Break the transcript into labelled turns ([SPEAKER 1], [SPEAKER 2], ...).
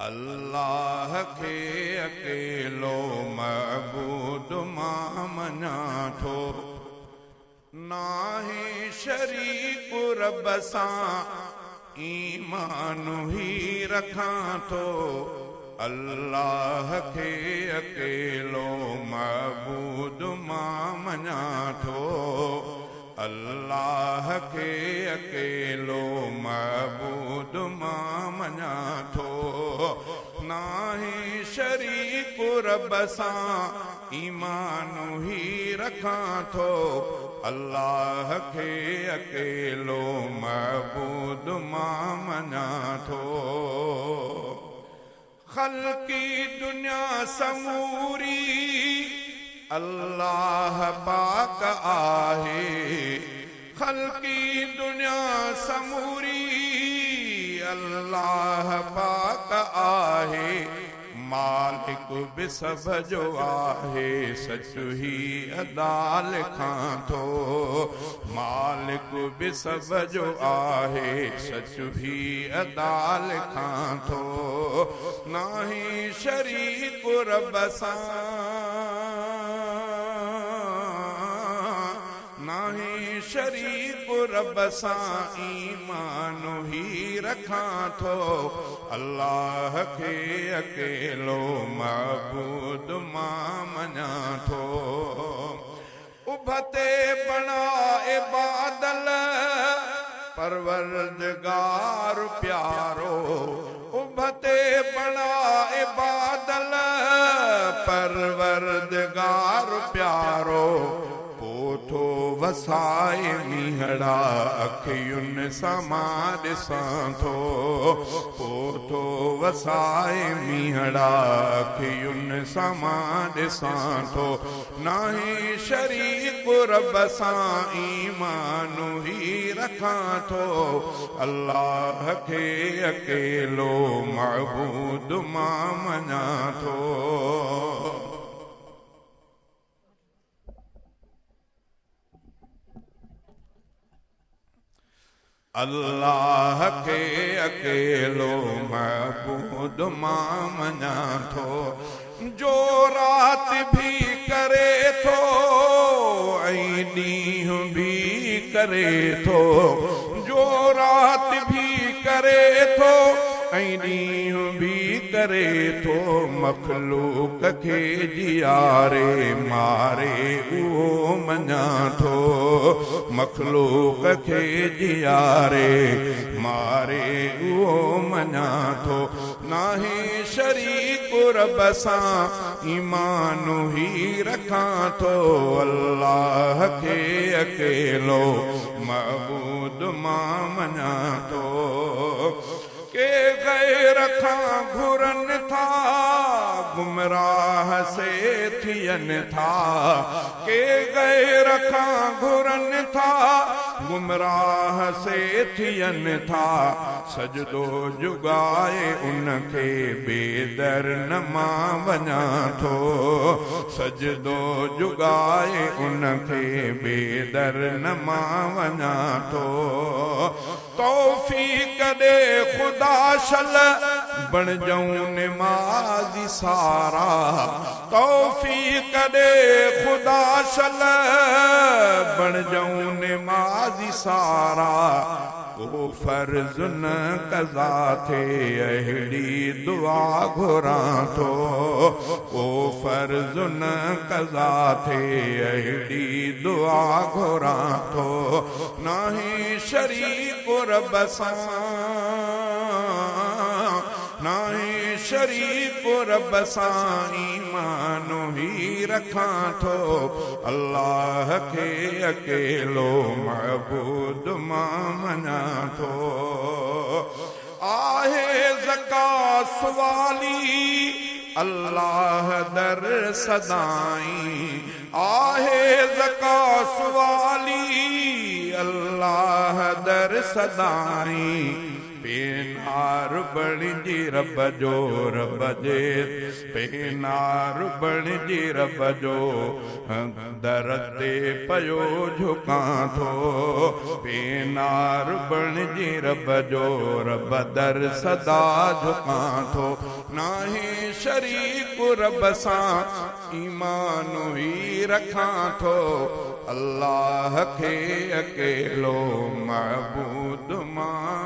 [SPEAKER 1] अल्लाह खे अकेलो मअबूद मां मञां थो, नाहे शरीक रब सां ईमान ही रखां थो। अल्लाह खे अकेलो मअबूद मां मञां थो, अल्लाह खे अकेलो मअबूद मां मञां थो, नाहे शरीक रब सां ईमान ही रखां थो। अल्लाह खे अकेलो मअबूद मां मञां थो। ख़ल्क़ी दुनिया समूरी अल्लाह पाक आहे, ख़ल्क़ी दुनिया समूरी अल्लाह पाक आहे, मालिक बि सभ जो आहे, सच ही अदा लिखां थो। मालिक बि सभ जो आहे, सच ही अदा लिखां थो, नाहे शरीक रब सां, नाहे शरीक रब सां ईमान ही रखां थो। अल्लाह खे अकेलो मअबूद मां मञां थो। उभते बणाए बादल परवरदिगार प्यारो, उभते बणाए बादल परवरदिगार प्यारो, पोठो वसाए मीहड़ा अखियुनि सां मां ॾिसां थो। पोठो वसाए मीहड़ा अखियुनि सां मां ॾिसां थो, नाहे शरीक रब सां ईमान ही रखां थो। अल्लाह खे अकेलो मअबूद मां मञां थो। अल्लाह खे अकेलो मअबूद मां मञां थो, जो रात भी करे थो ऐं ॾींहुं भी करे थो, जो रात भी करे थो ऐं ॾींहुं भी करे थो, मखलूक खे जियारे मारे उहो मञां थो। मखलूक खे जियारे मारे उहो मञां थो, नाहे शरीक रब सां ईमान ही रखां थो। अल्लाह खे अकेलो मअबूद मां मञां थो। के गैर खां घुरनि था गुमराह से थियनि था, के गैर खां घुरनि था गुमराह से थियनि था, सजदो जुगाए उनखे बेदर न मां वञां थो। सजदो जुगाए उनखे बेदर न मां वञां थो। तौफीक दे खुदा शल बणजऊं निमाज़ी सारा, तौफीक दे खुदा शल बणजऊं निमाज़ी सारा, को फर्ज न कज़ा थे अहिड़ी दुआ घुरां थो। को फर्ज न कज़ा थे अहिड़ी दुआ घुरां थो, नाहे शरीक रब सां, नाहे शरीक रब सां ईमान ही रखां थो। अल्लाह खे अकेलो मअबूद मां मञां थो। आहे ज़कात वाली अल्लाह दर सदाई, आहे ज़कात वाली अल्लाह दर सदाई, पेनार बणिजी रब जो रब जे पेनार बणिजी रब जो दर ते पयो झुकां थो पेनार बणिजी रब जो रब दर सदा झुकां थो नाहे शरीक रब सां ईमान ही रखां थो अल्लाह खे अकेलो महबूद मां